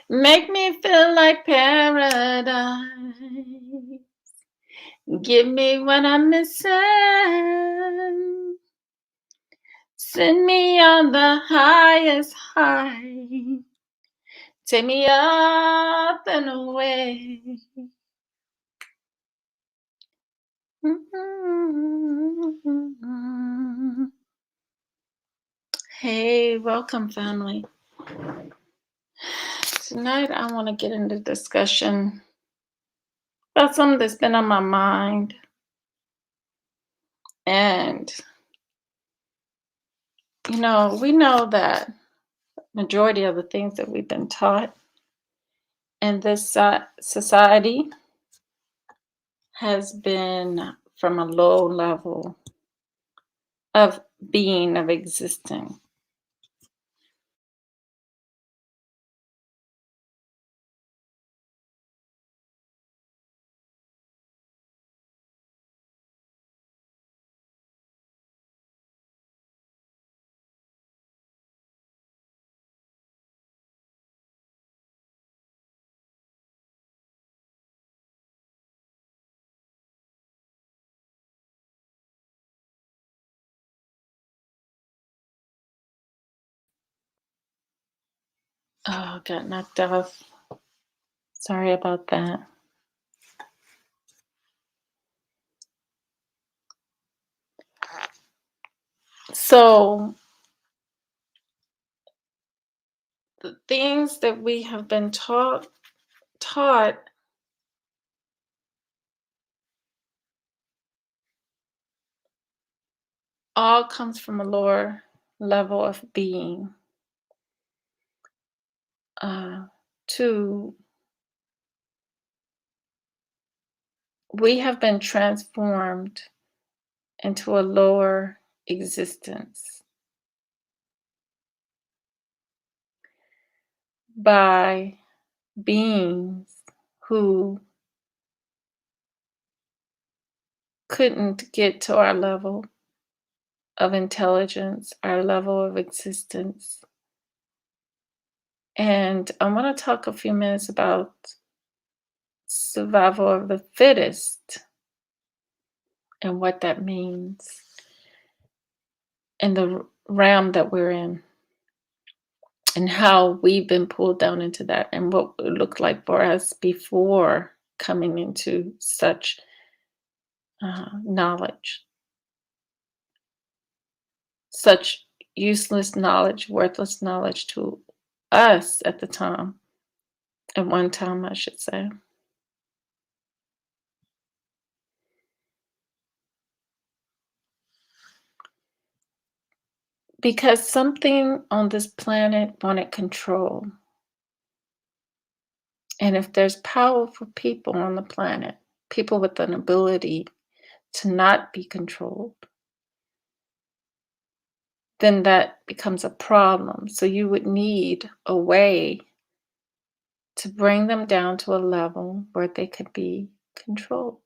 Make me feel like paradise. Give me what I'm missing. Send me on the highest high. Take me up and away. Hey, welcome, family. Tonight, I want to get into discussion about something that's been on my mind. And, we know that majority of the things that we've been taught in this society has been from a low level of being, of existing. Oh, got knocked off. Sorry about that. So, the things that we have been taught all comes from a lower level of being. To We have been transformed into a lower existence by beings who couldn't get to our level of intelligence, our level of existence. And I want to talk a few minutes about survival of the fittest and what that means in the realm that we're in, and how we've been pulled down into that, and what it looked like for us before coming into such knowledge, such useless knowledge, worthless knowledge to us at the time, at one time, I should say. Because something on this planet wanted control. And if there's powerful people on the planet, people with an ability to not be controlled, then that becomes a problem. So you would need a way to bring them down to a level where they could be controlled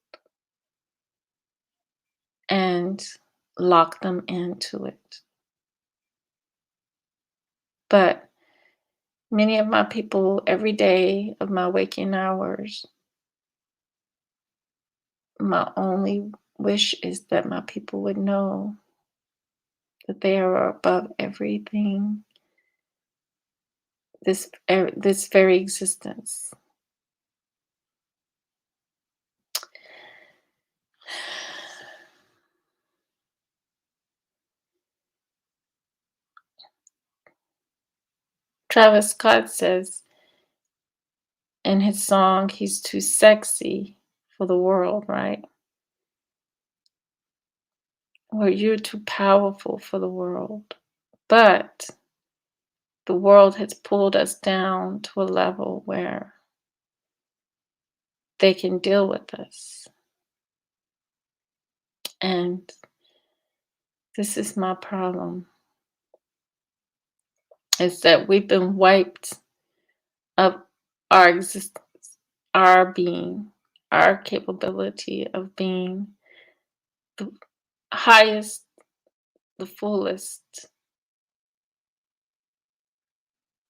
and lock them into it. But many of my people, every day of my waking hours, my only wish is that my people would know that they are above everything, this very existence. Travis Scott says in his song, he's too sexy for the world, right? Or you're too powerful for the world. But the world has pulled us down to a level where they can deal with us. And this is my problem, is that we've been wiped of our existence, our being, our capability of being the highest, the fullest,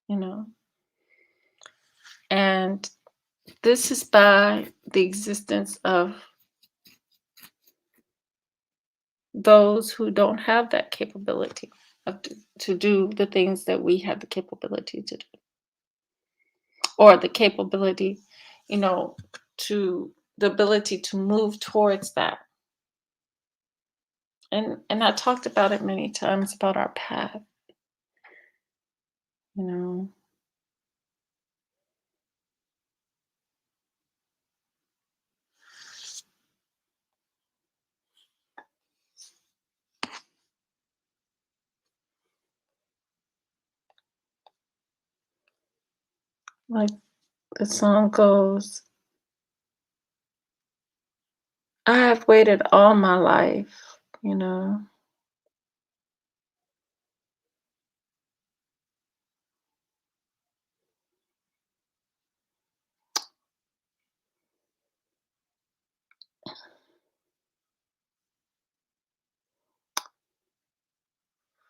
you know. And this is by the existence of those who don't have that capability to do the things that we have the capability to do, or the capability, you know, to the ability to move towards that. And I talked about it many times about our path, you know, like the song goes, I have waited all my life, you know,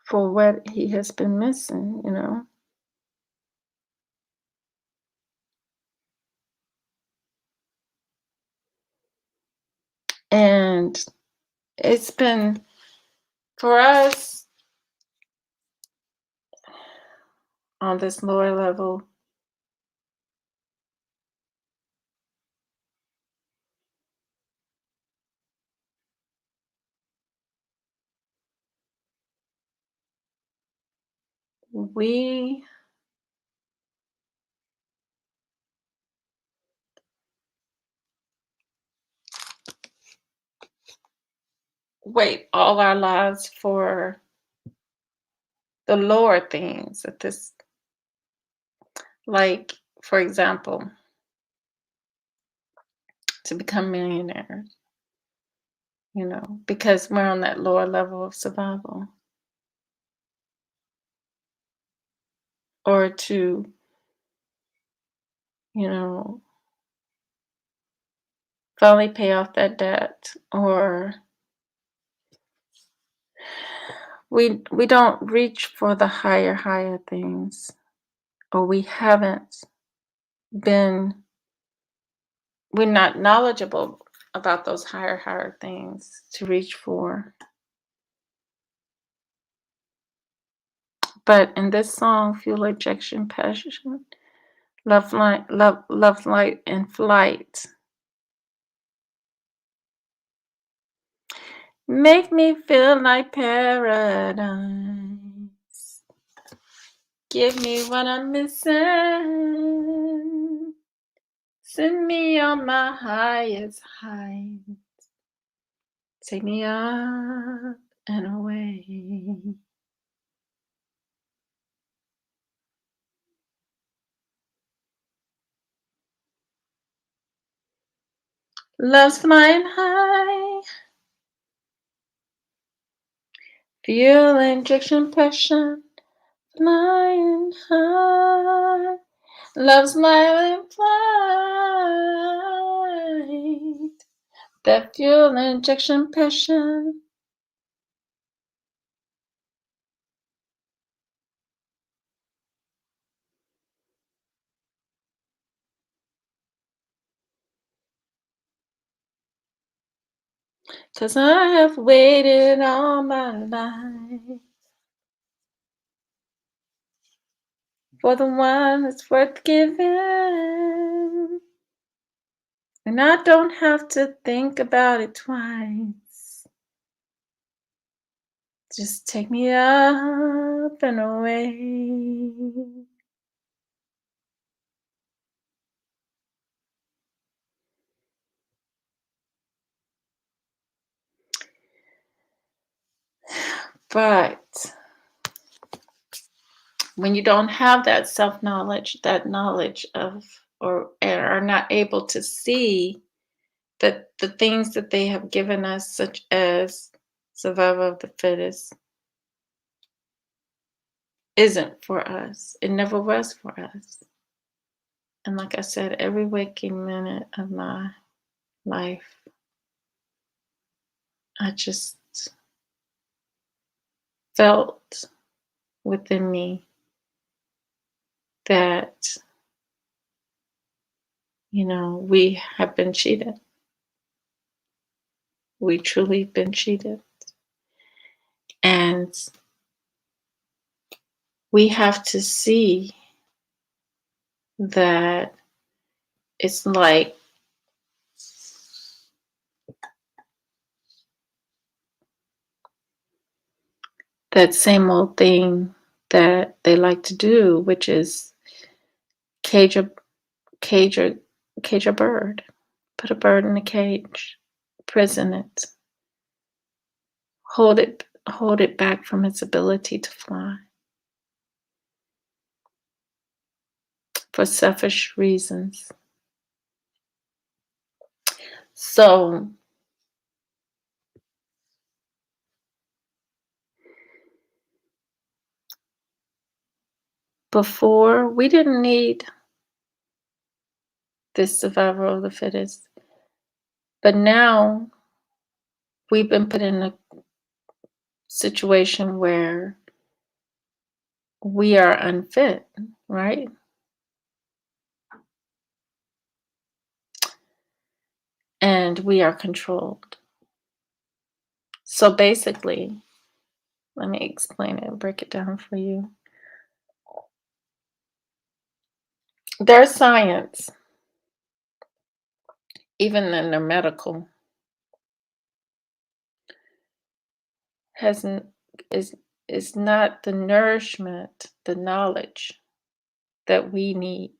for what he has been missing, you know. And it's been for us on this lower level, we wait all our lives for the lower things at this, like, for example, to become millionaires, you know, because we're on that lower level of survival, or to, you know, finally pay off that debt, or we don't reach for the higher things, or we haven't been we're not knowledgeable about those higher things to reach for. But in this song, Fuel Injection Passion, love light and flight, make me feel like paradise. Give me what I'm missing. Send me on my highest high. Take me up and away. Love's flying high. Fuel injection pressure. Flying high. Love's smiling flight. That fuel injection passion. 'Cause I have waited all my life for the one that's worth giving. And I don't have to think about it twice. Just take me up and away. But when you don't have that self-knowledge, that knowledge of, or are not able to see that the things that they have given us, such as survival of the fittest, isn't for us. It never was for us. And like I said, every waking minute of my life, I just felt within me that We have been cheated. We truly been cheated. And we have to see that it's like that same old thing that they like to do, which is cage a cage a cage a bird. Put a bird in a cage, prison it, hold it back from its ability to fly for selfish reasons. So before we didn't need this survival of the fittest, but now we've been put in a situation where we are unfit, right? And we are controlled. So basically, let me explain it and break it down for you. Their science, even in their medical, hasn't is not the nourishment, the knowledge that we need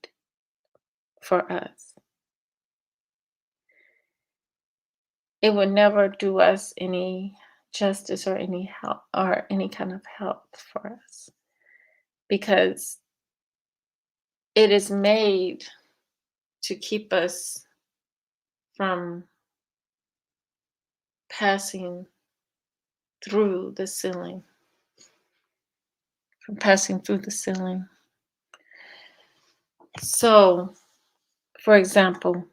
for us. It would never do us any justice or any help or any kind of help for us because it is made to keep us from passing through the ceiling, from passing through the ceiling. So, for example,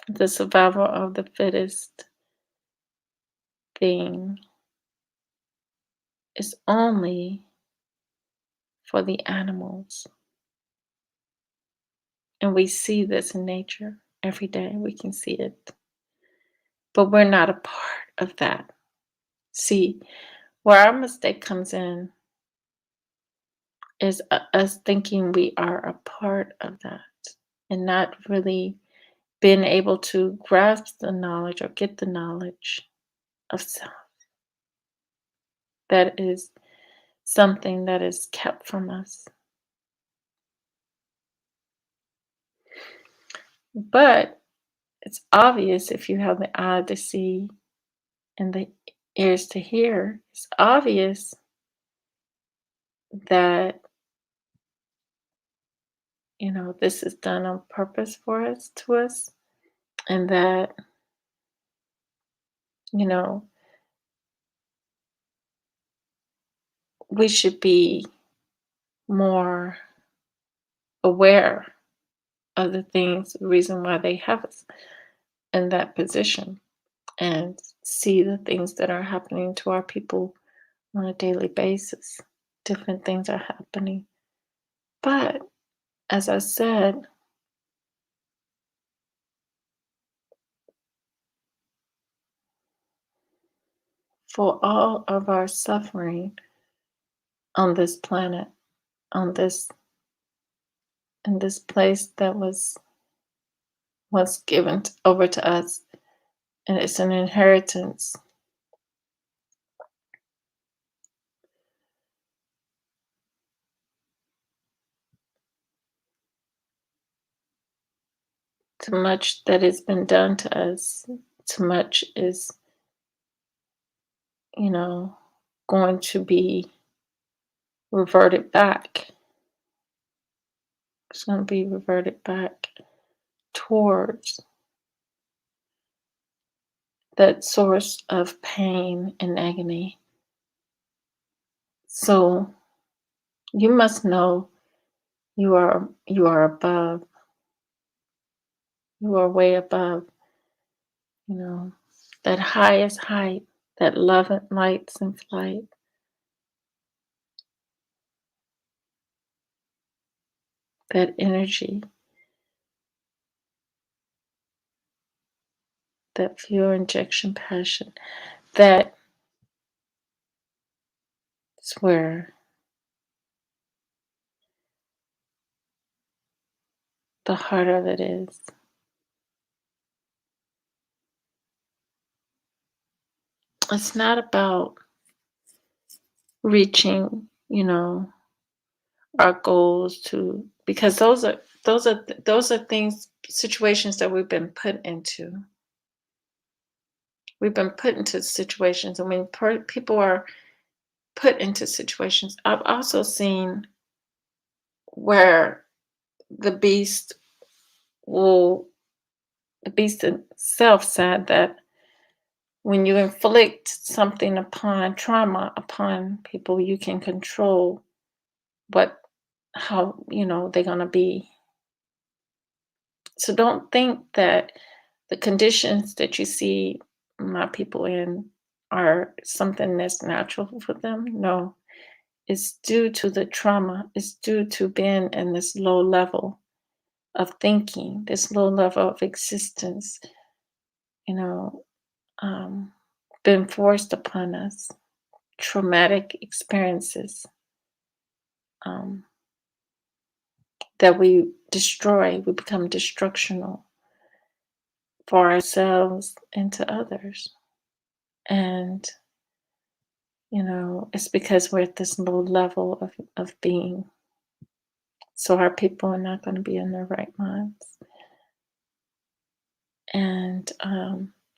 the survival of the fittest thing is only for the animals. And we see this in nature every day. We can see it. But we're not a part of that. See, where our mistake comes in is us thinking we are a part of that and not really being able to grasp the knowledge or get the knowledge of self. That is something that is kept from us. But it's obvious if you have the eye to see and the ears to hear, it's obvious that, this is done on purpose for us, to us, and that, you know, we should be more aware of the things, the reason why they have us in that position, and see the things that are happening to our people on a daily basis. Different things are happening. But as I said, for all of our suffering on this planet, on this in this place that was given over to us, and it's an inheritance. Too much that has been done to us, too much is, you know, going to be reverted back. It's going to be reverted back towards that source of pain and agony. So you must know you are above. You are way above, you know, that highest height, that love and lights and flight. that energy, that pure injection passion. That is where the heart of it is. It's not about reaching, our goals to, because those are things, situations that we've been put into. We've been put into situations, and when people are put into situations, I've also seen where the beast will, the beast itself said that when you inflict something upon trauma upon people, you can control what how they're going to be. So don't think that the conditions that you see my people in are something that's natural for them. No, it's due to the trauma. It's due to being in this low level of thinking, this low level of existence, you know, um, been forced upon us, traumatic experiences, um, that we destroy, we become destructional for ourselves and to others. And, it's because we're at this low level of being. So our people are not going to be in their right minds. And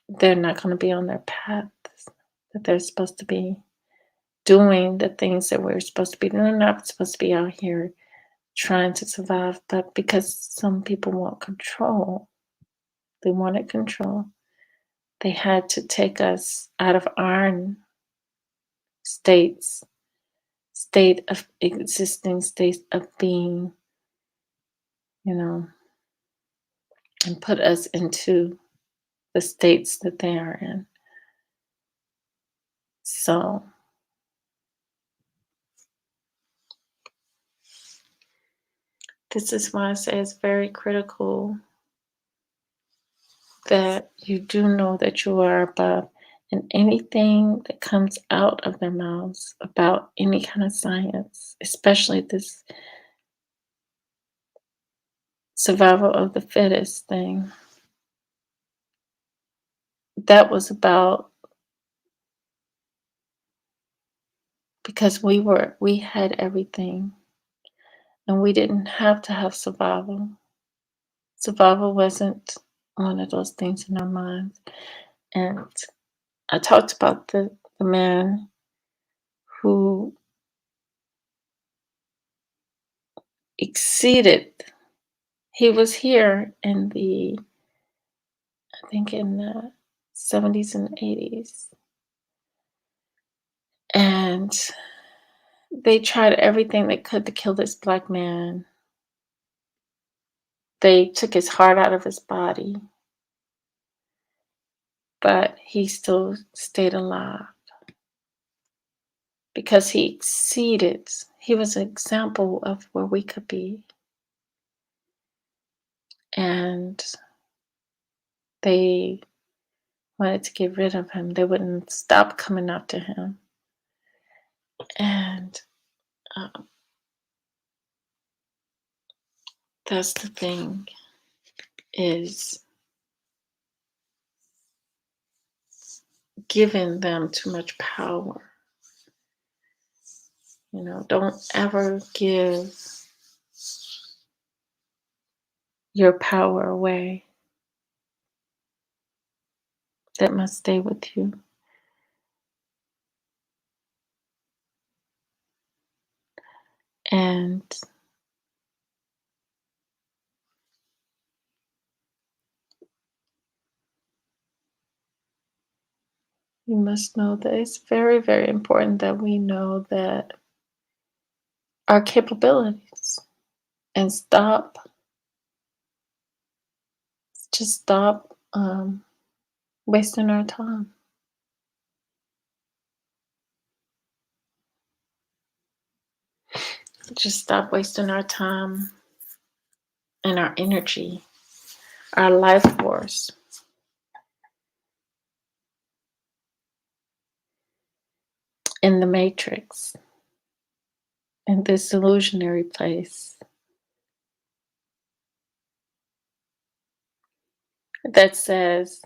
they're not going to be on their paths that they're supposed to be doing the things that we're supposed to be doing. They're not supposed to be out here trying to survive, but because some people want control, they wanted control. They had to take us out of our states, state of existing, state of being, you know, and put us into the states that they are in. So this is why I say it's very critical that you do know that you are above, and anything that comes out of their mouths about any kind of science, especially this survival of the fittest thing, that was about, because we had everything and we didn't have to have survival. Survival wasn't one of those things in our minds. And I talked about the man who exceeded. He was here in I think in the 70s and 80s. And they tried everything they could to kill this black man. They took his heart out of his body, but he still stayed alive because he exceeded. He was an example of where we could be. And they wanted to get rid of him. They wouldn't stop coming after him. And that's the thing, is giving them too much power. Don't ever give your power away. That must stay with you. And you must know that it's very, very important that we know that our capabilities, and stop wasting our time. Just stop wasting our time and our energy, our life force, in the matrix, in this illusionary place that says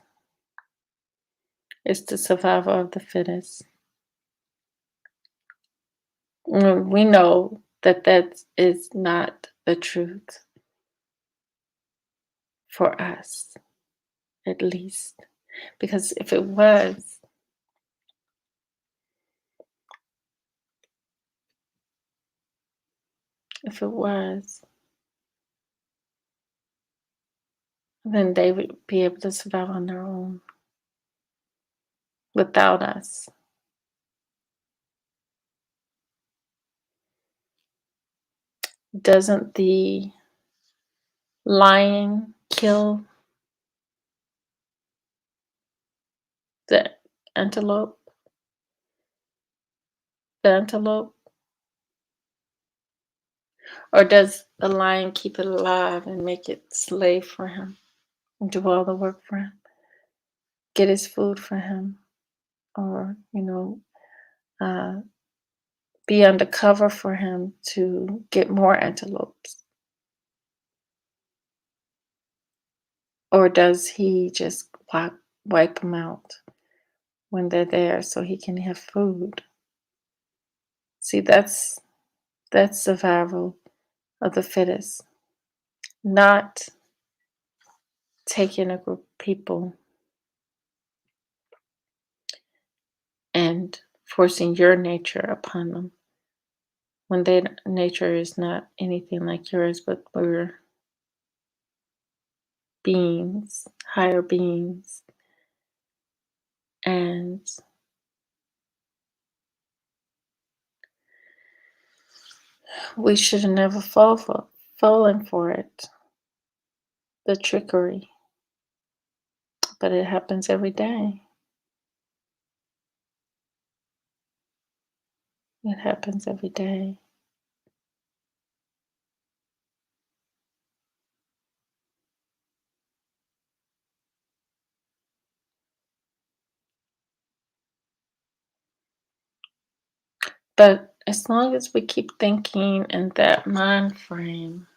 it's the survival of the fittest. We know that that is not the truth for us, at least. Because if it was, then they would be able to survive on their own without us. Doesn't the lion kill the antelope? The antelope? Or does the lion keep it alive and make it slave for him and do all the work for him? Get his food for him? Or, uh, be undercover for him to get more antelopes? Or does he just wipe them out when they're there so he can have food? See, that's survival of the fittest. Not taking a group of people and forcing your nature upon them when their nature is not anything like yours, but we're beings, higher beings, and we should have never fallen for it, the trickery. But it happens every day. It happens every day. But as long as we keep thinking in that mind frame,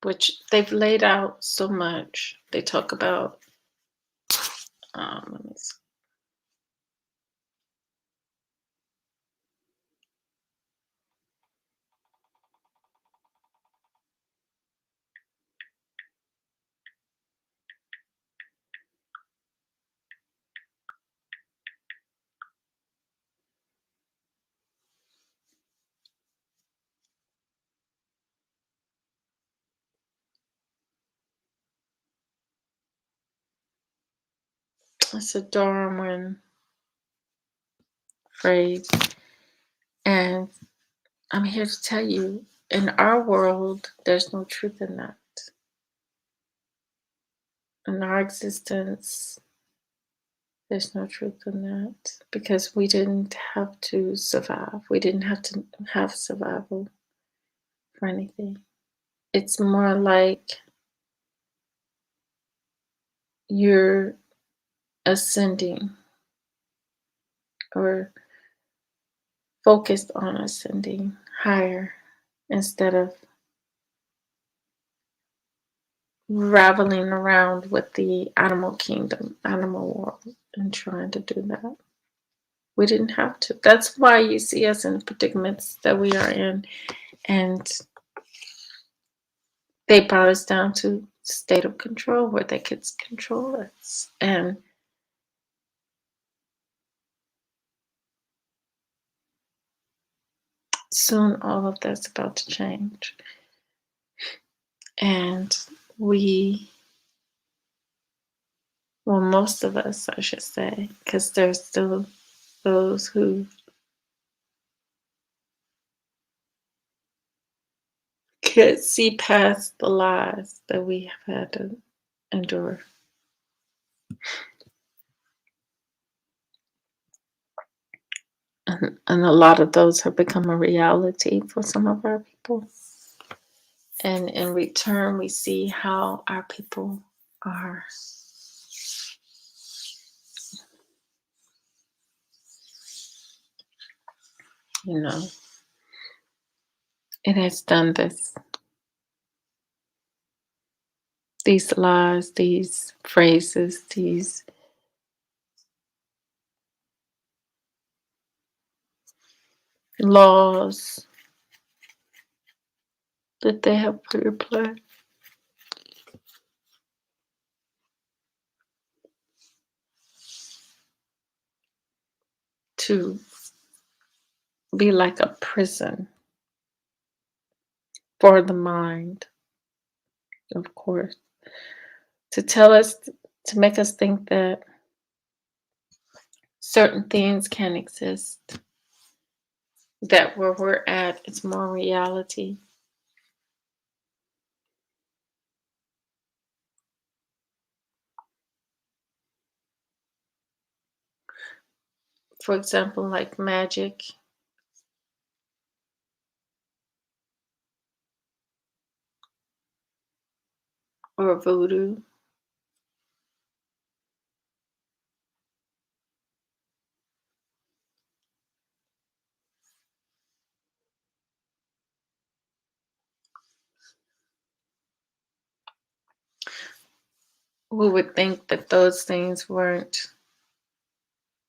which they've laid out so much, they talk about, let me see. It's a Darwin phrase. And I'm here to tell you, in our world, there's no truth in that. In our existence, there's no truth in that because we didn't have to survive. We didn't have to have survival for anything. It's more like you're ascending or focused on ascending higher instead of raveling around with the animal kingdom, animal world, and trying to do that. We didn't have to. That's why you see us in predicaments that we are in, and they brought us down to state of control where they could control us. And soon all of that's about to change. And well, most of us, I should say, because there's still those who can't see past the lies that we have had to endure. And a lot of those have become a reality for some of our people. And in return, we see how our people are, you know, it has done this. These lies, these phrases, these laws that they have put in place to be like a prison for the mind, of course, to tell us, to make us think that certain things can exist, that where we're at, it's more reality. For example, like magic or voodoo. We would think that those things weren't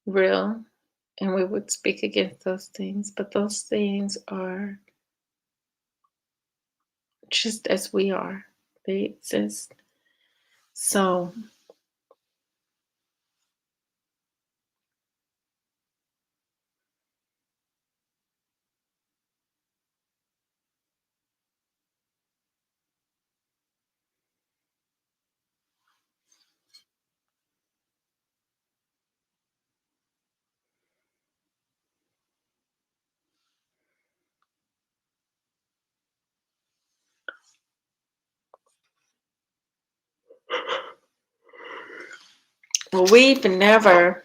real and we would speak against those things, but those things are just as we are, they exist. So, well, we've never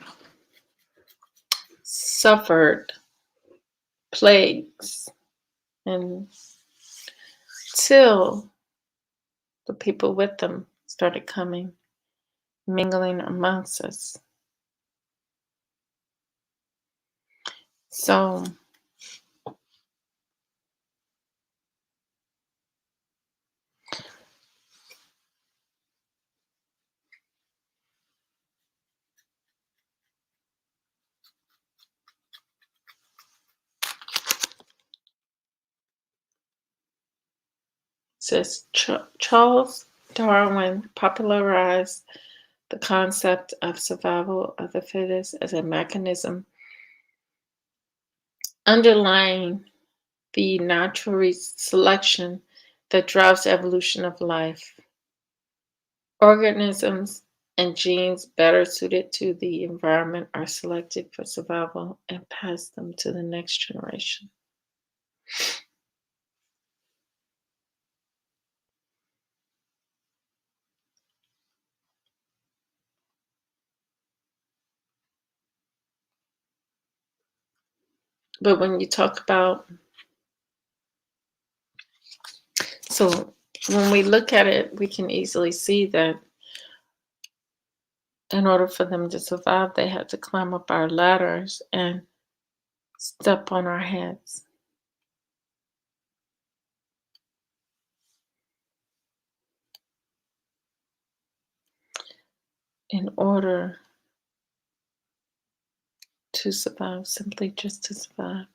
suffered plagues until the people with them started coming, mingling amongst us. So, says Charles Darwin popularized the concept of survival of the fittest as a mechanism underlying the natural selection that drives evolution of life. Organisms and genes better suited to the environment are selected for survival and pass them to the next generation. But when you talk about, so when we look at it, we can easily see that in order for them to survive, they had to climb up our ladders and step on our heads in order to survive, simply just to survive.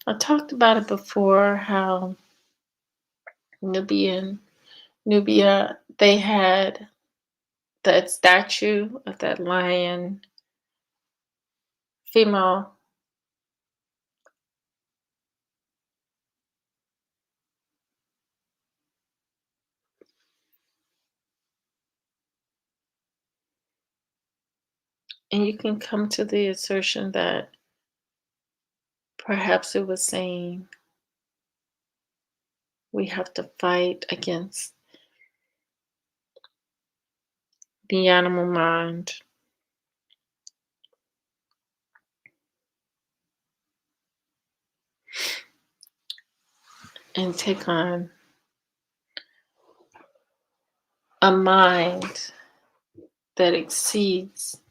I talked about it before how Nubia, they had that statue of that lion female, and you can come to the assertion that perhaps it was saying we have to fight against the animal mind, and take on a mind that exceeds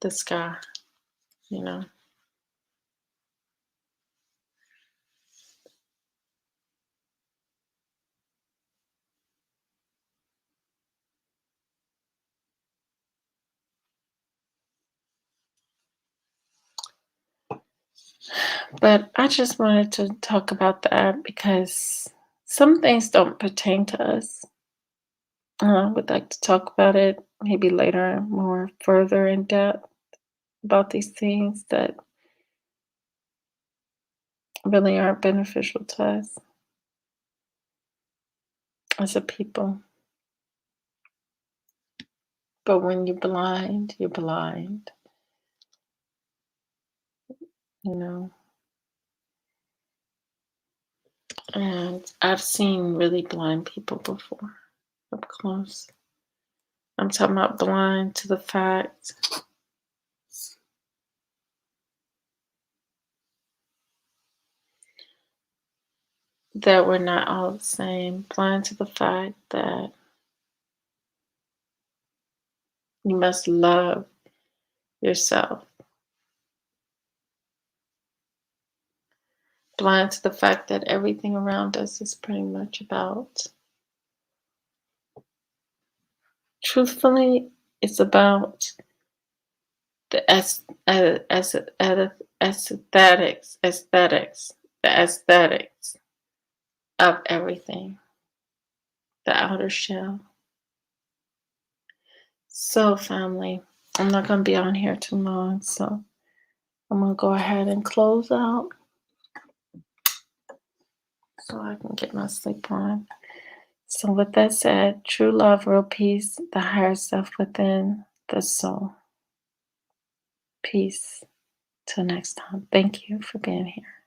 the sky, you know. But I just wanted to talk about that because some things don't pertain to us. I would like to talk about it maybe later, more further in depth about these things that really aren't beneficial to us as a people. But when you're blind, you know. And I've seen really blind people before up close. I'm talking about blind to the fact that we're not all the same, blind to the fact that you must love yourself, blind to the fact that everything around us is pretty much about, truthfully, it's about the the aesthetics of everything, the outer shell. So, family, I'm not going to be on here too long, so I'm going to go ahead and close out so I can get my sleep on. So, with that said, true love, real peace, the higher self within the soul. Peace. Till next time. Thank you for being here.